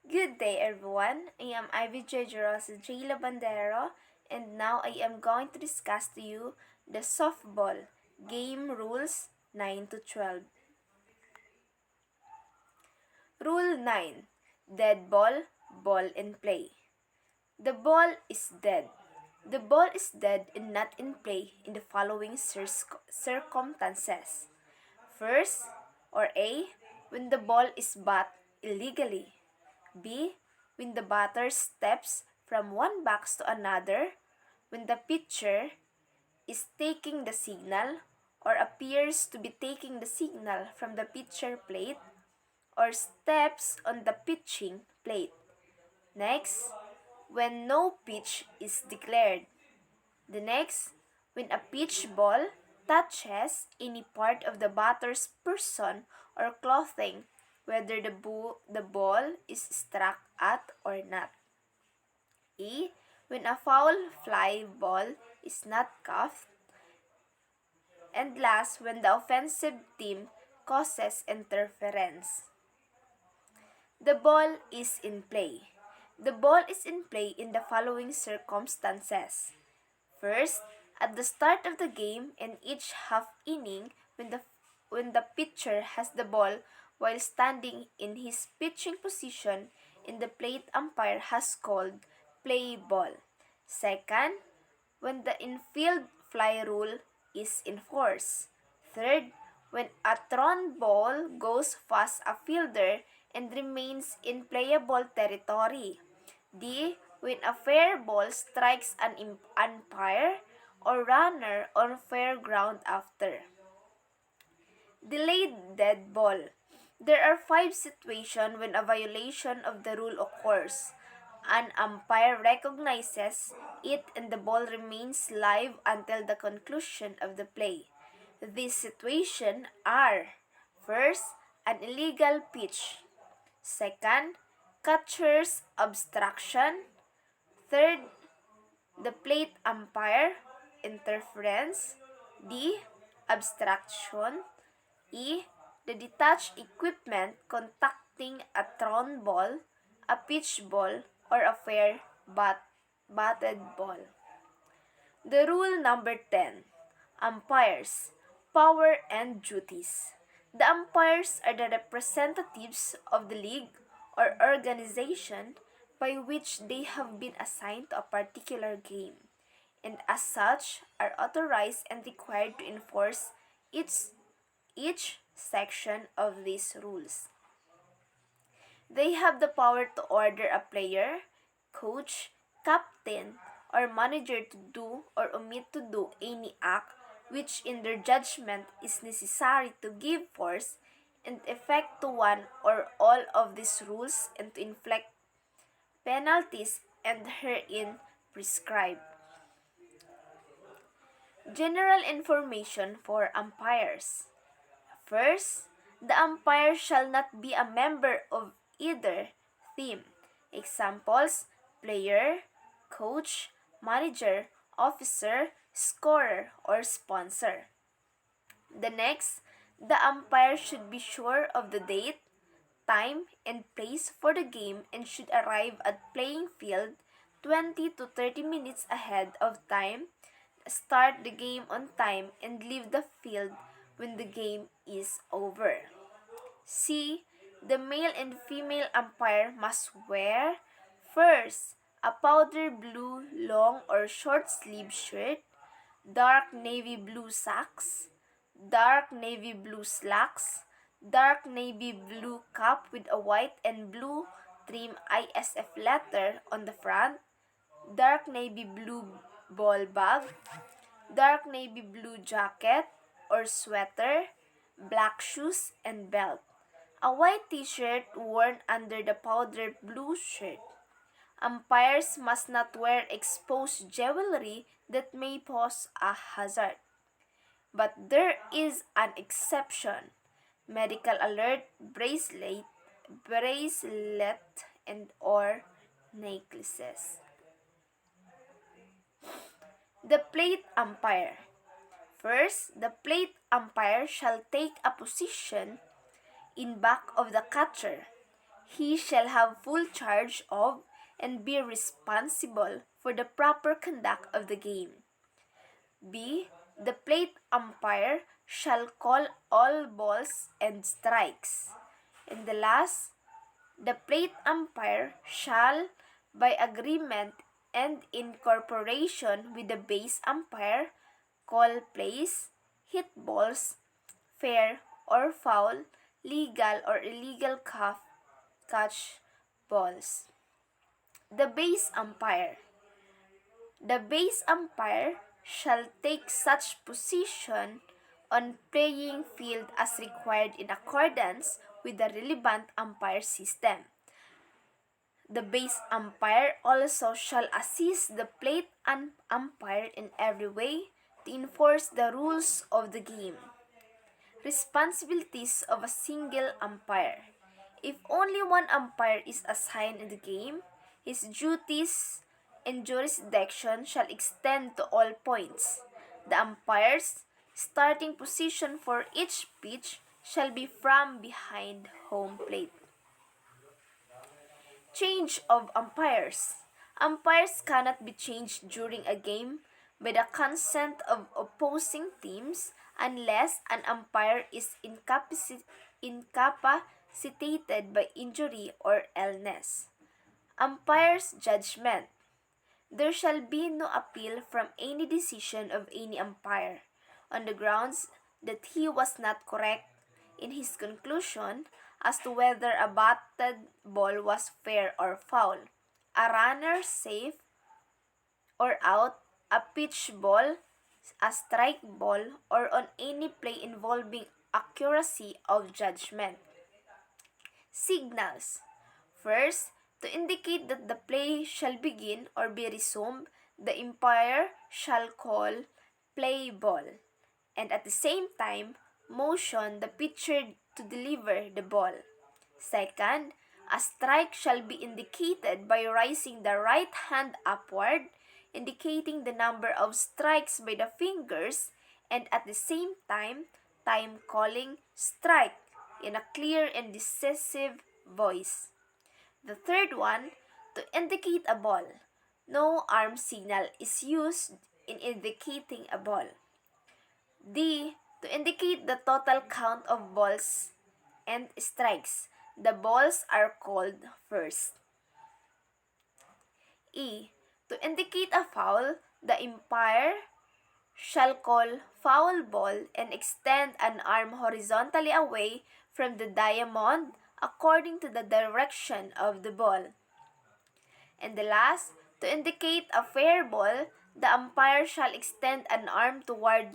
Good day, everyone. I am Jerusa Labandero, and now I am going to discuss to you the softball game rules 9 to 12. Rule 9: Dead ball, ball in play. The ball is dead. The ball is dead and not in play in the following circumstances. First, or A, when the ball is bat illegally. B, when the batter steps from one box to another, when the pitcher is taking the signal or appears to be taking the signal from the pitcher plate or steps on the pitching plate. Next, when no pitch is declared. The next, when a pitch ball touches any part of the batter's person or clothing, whether the ball is struck at or not. E, when a foul fly ball is not cuffed. And last, when the offensive team causes interference. The ball is in play. The ball is in play in the following circumstances. First, at the start of the game in each half inning, when the pitcher has the ball while standing in his pitching position and the plate umpire has called play ball. Second, when the infield fly rule is in force. Third, when a thrown ball goes past a fielder and remains in playable territory. D, when a fair ball strikes an umpire or runner on fair ground after. Delayed dead ball. There are 5 situations when a violation of the rule occurs. An umpire recognizes it and the ball remains live until the conclusion of the play. These situations are: first, an illegal pitch. Second, catcher's obstruction. Third, the plate umpire interference. D, obstruction. E, the detached equipment contacting a thrown ball, a pitch ball, or a fair batted ball. The rule number 10. Umpires, power and duties. The umpires are the representatives of the league or organization by which they have been assigned to a particular game, and as such are authorized and required to enforce each section of these rules. They have the power to order a player, coach, captain, or manager to do or omit to do any act which in their judgment is necessary to give force and effect to one or all of these rules and to inflict penalties and herein prescribed. General information for umpires. First, the umpire shall not be a member of either team. Examples: player, coach, manager, officer, scorer, or sponsor. The next, the umpire should be sure of the date, time, and place for the game and should arrive at playing field 20 to 30 minutes ahead of time, start the game on time, and leave the field when the game is over. C, the male and female umpire must wear: first, a powder blue long or short sleeve shirt, dark navy blue socks, dark navy blue slacks, dark navy blue cap with a white and blue trim ISF letter on the front, dark navy blue ball bag, dark navy blue jacket or sweater, black shoes, and belt. A white t-shirt worn under the powder blue shirt. Umpires must not wear exposed jewelry that may pose a hazard. But there is an exception: medical alert bracelet and or necklaces. The plate umpire. First, the plate umpire shall take a position in back of the catcher. He shall have full charge of and be responsible for the proper conduct of the game. B. The plate umpire shall call all balls and strikes. And the last, the plate umpire shall, by agreement and in cooperation with the base umpire, call plays, hit balls, fair or foul, legal or illegal catch balls. The base umpire. The base umpire shall take such position on playing field as required in accordance with the relevant umpire system. The base umpire also shall assist the plate umpire in every way to enforce the rules of the game. Responsibilities of a single umpire. If only one umpire is assigned in the game, his duties and jurisdiction shall extend to all points. The umpire's starting position for each pitch shall be from behind home plate. Change of umpires. Umpires cannot be changed during a game by the consent of opposing teams unless an umpire is incapacitated by injury or illness. Umpire's judgment. There shall be no appeal from any decision of any umpire on the grounds that he was not correct in his conclusion as to whether a batted ball was fair or foul, a runner safe or out, a pitch ball, a strike ball, or on any play involving accuracy of judgment. Signals. First, to indicate that the play shall begin or be resumed, the umpire shall call play ball, and at the same time, motion the pitcher to deliver the ball. Second, a strike shall be indicated by raising the right hand upward, indicating the number of strikes by the fingers, and at the same time calling strike in a clear and decisive voice. The third one, to indicate a ball. No arm signal is used in indicating a ball. D. To indicate the total count of balls and strikes. The balls are called first. E. To indicate a foul, the umpire shall call foul ball and extend an arm horizontally away from the diamond according to the direction of the ball. And the last, to indicate a fair ball, the umpire shall extend an arm toward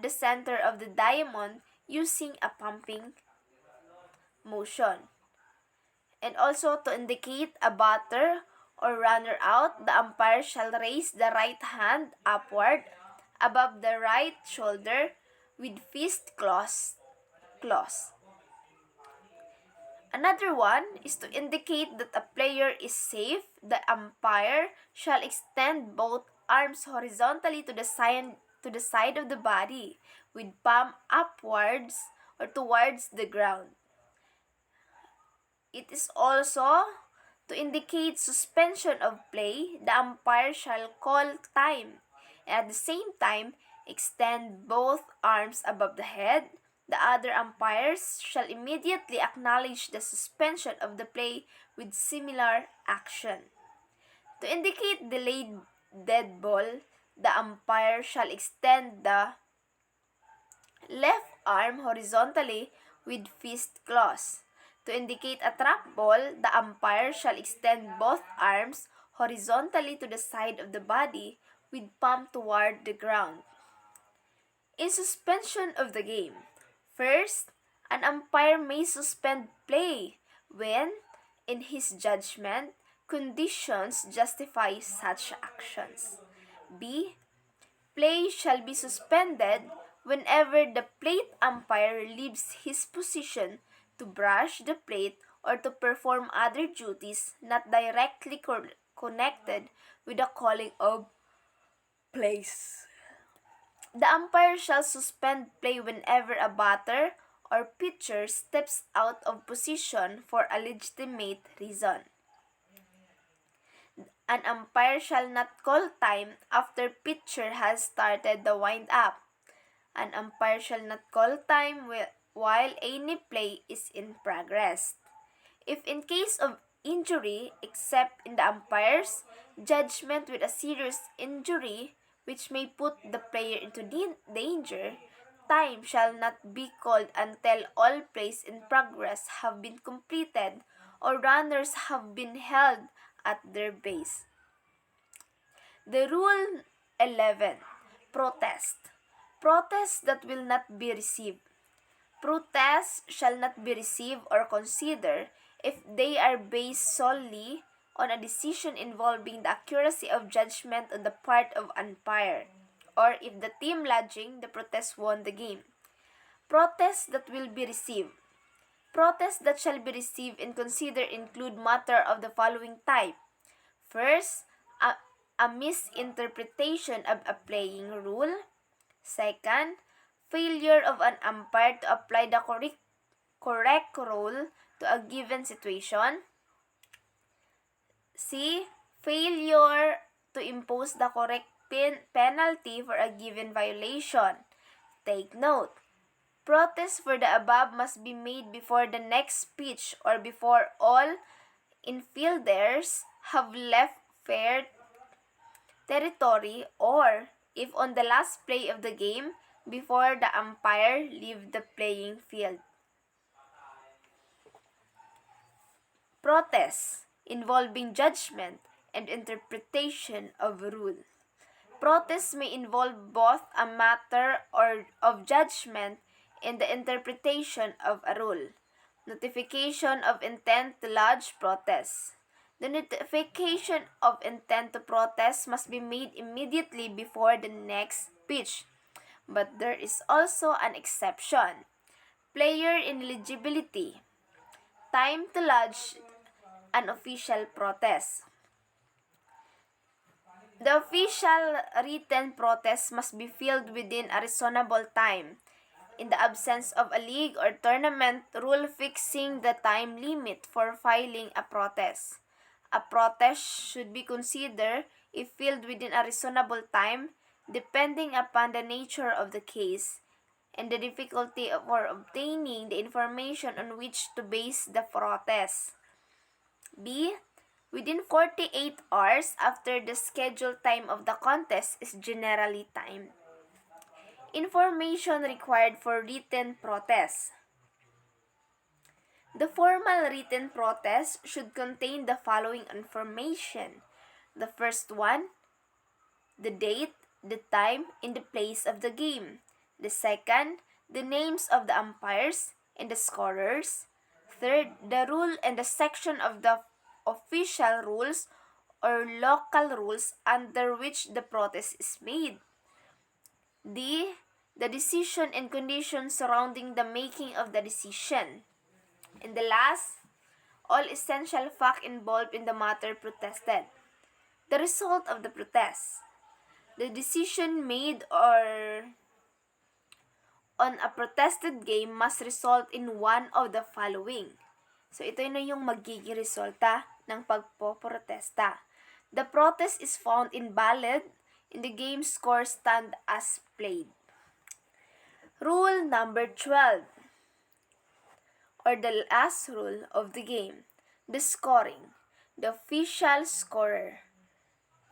the center of the diamond using a pumping motion. And also to indicate a batter or runner out, the umpire shall raise the right hand upward above the right shoulder with fist close. Another one is to indicate that a player is safe. The umpire shall extend both arms horizontally to the side of the body with palm upwards or towards the ground. It is also to indicate suspension of play. The umpire shall call time and at the same time extend both arms above the head. The other umpires shall immediately acknowledge the suspension of the play with similar action. To indicate delayed dead ball, the umpire shall extend the left arm horizontally with fist close. To indicate a trap ball, the umpire shall extend both arms horizontally to the side of the body with palm toward the ground. In suspension of the game, first, an umpire may suspend play when, in his judgment, conditions justify such actions. B. Play shall be suspended whenever the plate umpire leaves his position to brush the plate or to perform other duties not directly connected with the calling of plays. The umpire shall suspend play whenever a batter or pitcher steps out of position for a legitimate reason. An umpire shall not call time after pitcher has started the wind-up. An umpire shall not call time while any play is in progress. If in case of injury, except in the umpire's judgment with a serious injury which may put the player into danger, time shall not be called until all plays in progress have been completed or runners have been held at their base. The Rule 11. Protest. Protests that will not be received. Protests shall not be received or considered if they are based solely on a decision involving the accuracy of judgment on the part of umpire, or if the team lodging the protest won the game. Protests that will be received. Protests that shall be received and considered include matter of the following type. First, a misinterpretation of a playing rule. Second, failure of an umpire to apply the correct rule to a given situation. C. Failure to impose the correct penalty for a given violation. Take note, protest for the above must be made before the next pitch or before all infielders have left fair territory, or if on the last play of the game before the umpire leave the playing field. Protests involving judgment and interpretation of rule. Protests may involve both a matter of judgment and the interpretation of a rule. Notification of intent to lodge protests. The notification of intent to protest must be made immediately before the next pitch. But there is also an exception. Player ineligibility. Time to lodge an official protest. The official written protest must be filed within a reasonable time. In the absence of a league or tournament rule fixing the time limit for filing a protest, a protest should be considered if filed within a reasonable time, depending upon the nature of the case and the difficulty for obtaining the information on which to base the protest. B. Within 48 hours after the scheduled time of the contest is generally timed. Information required for written protest. The formal written protest should contain the following information. The first one, the date, the time, and the place of the game. The second, the names of the umpires and the scorers. Third, the rule and the section of the official rules or local rules under which the protest is made. D. The decision and conditions surrounding the making of the decision. And the last, all essential facts involved in the matter protested. The result of the protest. The decision made or on a protested game must result in one of the following. So ito na yung magiging resulta ng pagpoprotesta. The protest is found invalid and the game score stand as played. Rule number 12, or the last rule of the game, the scoring. The official scorer,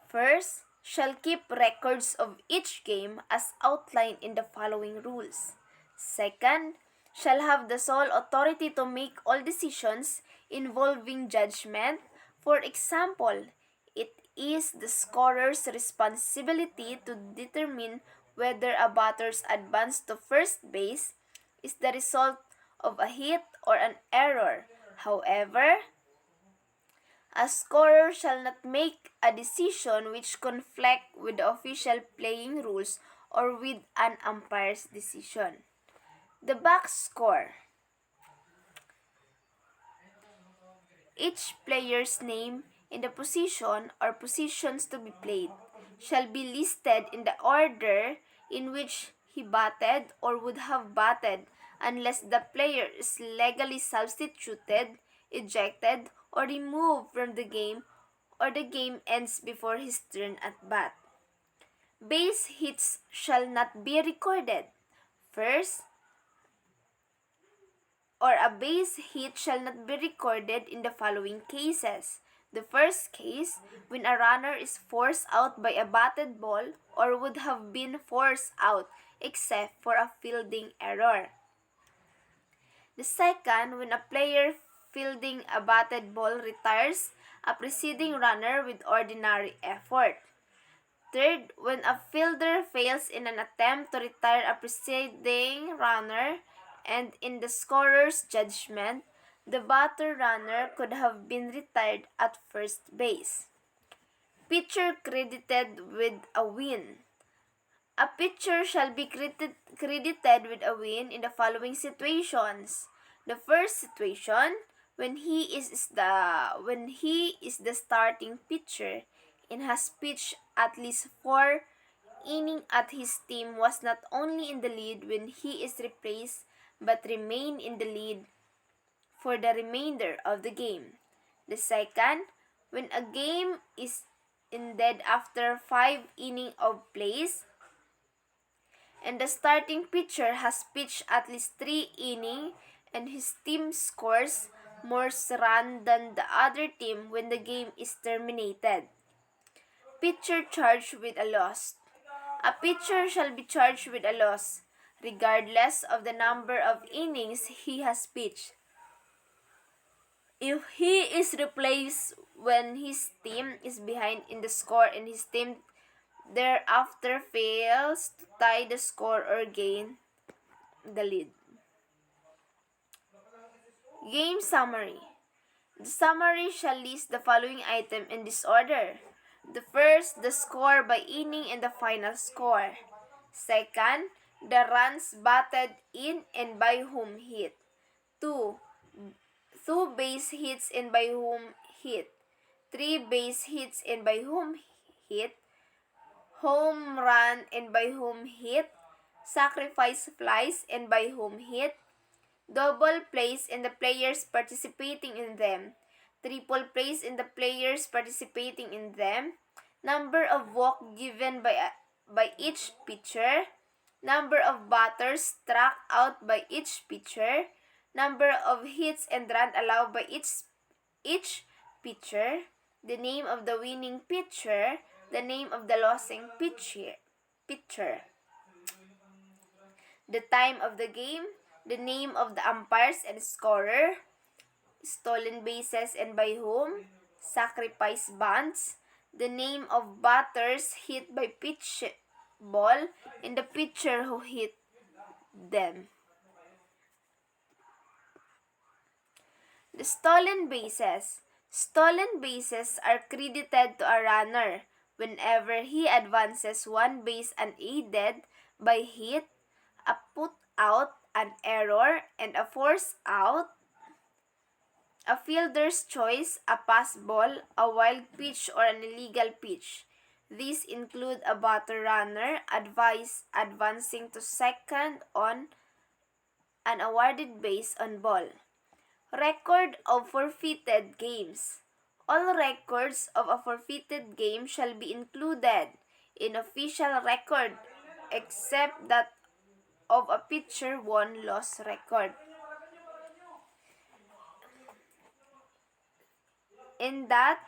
first, shall keep records of each game as outlined in the following rules. Second, shall have the sole authority to make all decisions involving judgment. For example, it is the scorer's responsibility to determine whether a batter's advance to first base is the result of a hit or an error. However, a scorer shall not make a decision which conflict with the official playing rules or with an umpire's decision. The box score. Each player's name and the position or positions to be played shall be listed in the order in which he batted or would have batted unless the player is legally substituted, ejected, or removed from the game, or the game ends before his turn at bat. Base hits shall not be recorded. First, or a base hit shall not be recorded in the following cases. The first case, when a runner is forced out by a batted ball or would have been forced out except for a fielding error. The second, when a player fielding a batted ball retires a preceding runner with ordinary effort. Third, when a fielder fails in an attempt to retire a preceding runner and in the scorer's judgment, the batter runner could have been retired at first base. Pitcher credited with a win. A pitcher shall be credited with a win in the following situations. The first situation, when he is the starting pitcher and has pitched at least 4 innings at his team was not only in the lead when he is replaced but remain in the lead for the remainder of the game. The second, when a game is ended after 5 innings of plays and the starting pitcher has pitched at least 3 innings and his team scores more runs than the other team when the game is terminated. Pitcher charged with a loss. A pitcher shall be charged with a loss, regardless of the number of innings he has pitched. If he is replaced when his team is behind in the score and his team thereafter fails to tie the score or gain the lead. Game summary. The summary shall list the following item in this order. The first, the score by inning and the final score. Second, the runs batted in and by whom hit. 2. 2 base hits and by whom hit. 3 base hits and by whom hit. Home run and by whom hit. Sacrifice flies and by whom hit. Double plays and the players participating in them. Triple plays and the players participating in them. Number of walks given by each pitcher. Number of batters struck out by each pitcher. Number of hits and runs allowed by each pitcher. The name of the winning pitcher. The name of the losing pitcher. The time of the game. The name of the umpires and scorer. Stolen bases and by whom. Sacrifice bunts. The name of batters hit by pitch ball and the pitcher who hit them. The stolen bases. Stolen bases are credited to a runner whenever he advances 1 base unaided by hit, a put out, an error, and a force out, a fielder's choice, a pass ball, a wild pitch, or an illegal pitch. These include a batter runner advancing to second on an awarded base on ball. Record of forfeited games. All records of a forfeited game shall be included in official record except that of a pitcher won-loss record. And that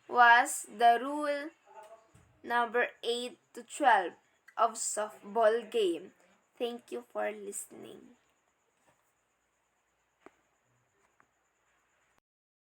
was the rule number 8 to 12 of softball game. Thank you for listening.